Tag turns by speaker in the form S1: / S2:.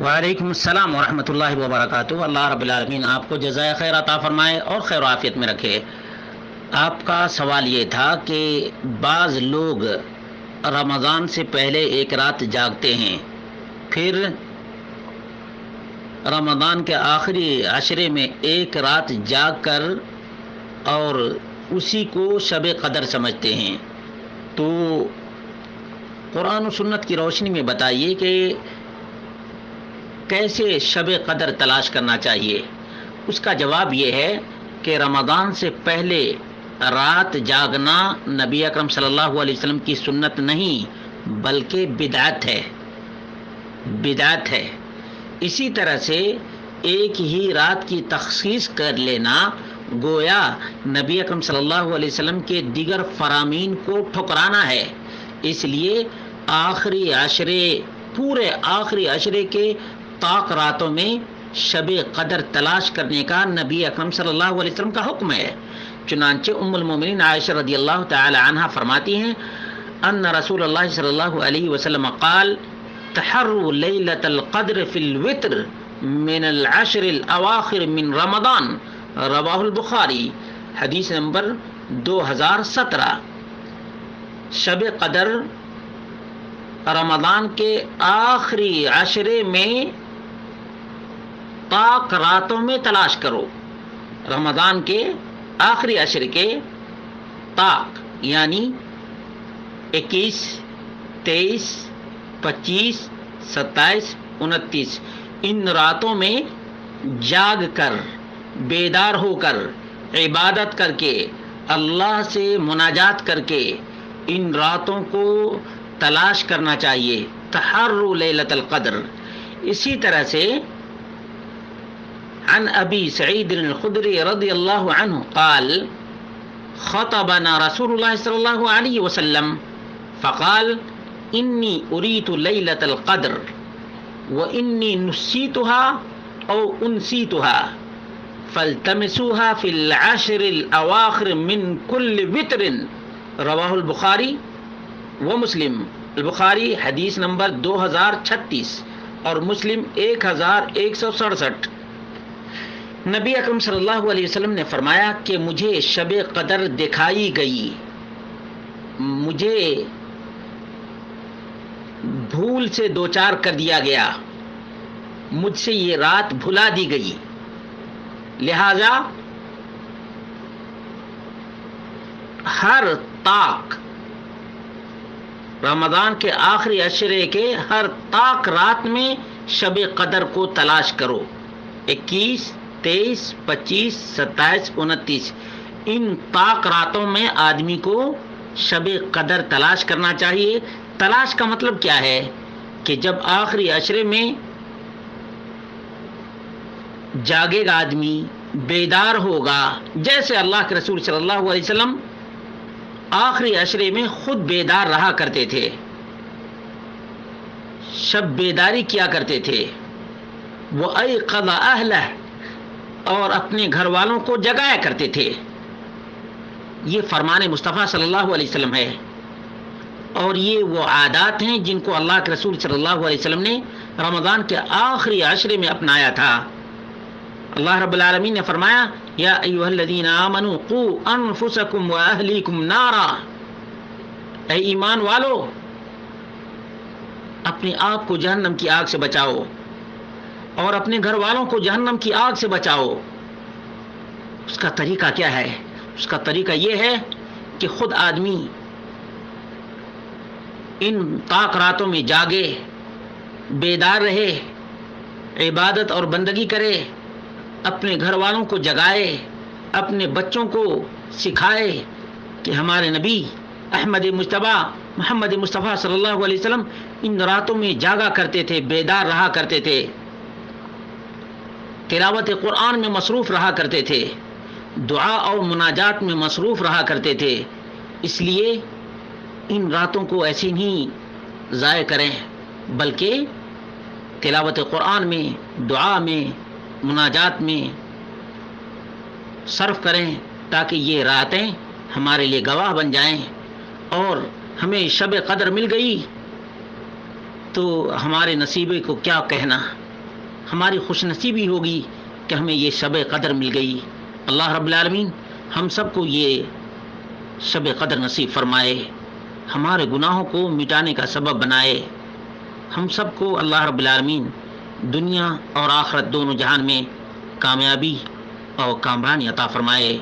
S1: وعلیکم السلام ورحمۃ اللہ وبرکاتہ۔ اللہ رب العالمین آپ کو جزائے خیر عطا فرمائے اور خیر و عافیت میں رکھے۔ آپ کا سوال یہ تھا کہ بعض لوگ رمضان سے پہلے ایک رات جاگتے ہیں، پھر رمضان کے آخری عشرے میں ایک رات جاگ کر اور اسی کو شب قدر سمجھتے ہیں، تو قرآن و سنت کی روشنی میں بتائیے کہ کیسے شب قدر تلاش کرنا چاہیے؟ اس کا جواب یہ ہے کہ رمضان سے پہلے رات جاگنا نبی اکرم صلی اللہ علیہ وسلم کی سنت نہیں بلکہ بدعت ہے۔ اسی طرح سے ایک ہی رات کی تخصیص کر لینا گویا نبی اکرم صلی اللہ علیہ وسلم کے دیگر فرامین کو ٹھکرانا ہے۔ اس لیے پورے آخری عشرے کے طاق راتوں میں شب قدر تلاش کرنے کا نبی اکرم صلی اللہ علیہ وسلم کا حکم ہے۔ چنانچہ ام المومنین عائشہ رضی اللہ تعالی عنہا فرماتی ہیں ان رسول اللہ صلی اللہ علیہ وسلم قال تحروا لیلۃ القدر فی الوتر من العشر الاواخر من رمضان، رواہ البخاری، حدیث نمبر 2017۔ شب قدر رمضان کے آخری عشرے میں طاق راتوں میں تلاش کرو۔ رمضان کے آخری عشرے کے طاق یعنی 21، 23، 25، 27، 29 ان راتوں میں جاگ کر، بیدار ہو کر، عبادت کر کے، اللہ سے مناجات کر کے ان راتوں کو تلاش کرنا چاہیے۔ تحروا لیلۃ القدر۔ اسی طرح سے عن ابی سعید الخدری رضی اللہ عنہ قال خطبنا رسول اللہ صلی اللہ علیہ وسلم فقال انی اریت لیلۃ القدر وانی نسیتها او انسیتها فالتمسوها فی العشر الاواخر من کل وتر، رواہ البخاری و مسلم۔ البخاری حدیث نمبر 2036 اور مسلم 1167۔ نبی اکرم صلی اللہ علیہ وسلم نے فرمایا کہ مجھے شب قدر دکھائی گئی، مجھے بھول سے دوچار کر دیا گیا، مجھ سے یہ رات بھلا دی گئی، لہذا ہر طاق رمضان کے آخری عشرے کے ہر طاق رات میں شب قدر کو تلاش کرو۔ 21، 23، 25، 27، 29 ان طاق راتوں میں آدمی کو شب قدر تلاش کرنا چاہیے۔ تلاش کا مطلب کیا ہے کہ جب آخری عشرے میں جاگے گا آدمی، بیدار ہوگا، جیسے اللہ کے رسول صلی اللہ علیہ وسلم آخری عشرے میں خود بیدار رہا کرتے تھے، شب بیداری کیا کرتے تھے، وَأَيْقَظَ أَهْلَهُ اور اپنے گھر والوں کو جگایا کرتے تھے۔ یہ فرمان مصطفیٰ صلی اللہ علیہ وسلم ہے، اور یہ وہ عادات ہیں جن کو اللہ کے رسول صلی اللہ علیہ وسلم نے رمضان کے آخری عشرے میں اپنایا تھا۔ اللہ رب العالمین نے فرمایا یا ایھا الذین آمنوا قوا انفسکم واہلیکم نارا، اے ایمان والو اپنے آپ کو جہنم کی آگ سے بچاؤ اور اپنے گھر والوں کو جہنم کی آگ سے بچاؤ۔ اس کا طریقہ کیا ہے؟ اس کا طریقہ یہ ہے کہ خود آدمی ان طاق راتوں میں جاگے، بیدار رہے، عبادت اور بندگی کرے، اپنے گھر والوں کو جگائے، اپنے بچوں کو سکھائے کہ ہمارے نبی احمد مجتبی محمد مصطفیٰ صلی اللہ علیہ وسلم ان راتوں میں جاگا کرتے تھے، بیدار رہا کرتے تھے، تلاوت قرآن میں مصروف رہا کرتے تھے، دعا اور مناجات میں مصروف رہا کرتے تھے۔ اس لیے ان راتوں کو ایسے نہیں ضائع کریں بلکہ تلاوت قرآن میں، دعا میں، مناجات میں صرف کریں تاکہ یہ راتیں ہمارے لیے گواہ بن جائیں، اور ہمیں شب قدر مل گئی تو ہمارے نصیبے کو کیا کہنا۔ ہماری خوش نصیبی ہوگی کہ ہمیں یہ شب قدر مل گئی۔ اللہ رب العالمین ہم سب کو یہ شب قدر نصیب فرمائے، ہمارے گناہوں کو مٹانے کا سبب بنائے، ہم سب کو اللہ رب العالمین دنیا اور آخرت دونوں جہان میں کامیابی اور کامرانی عطا فرمائے۔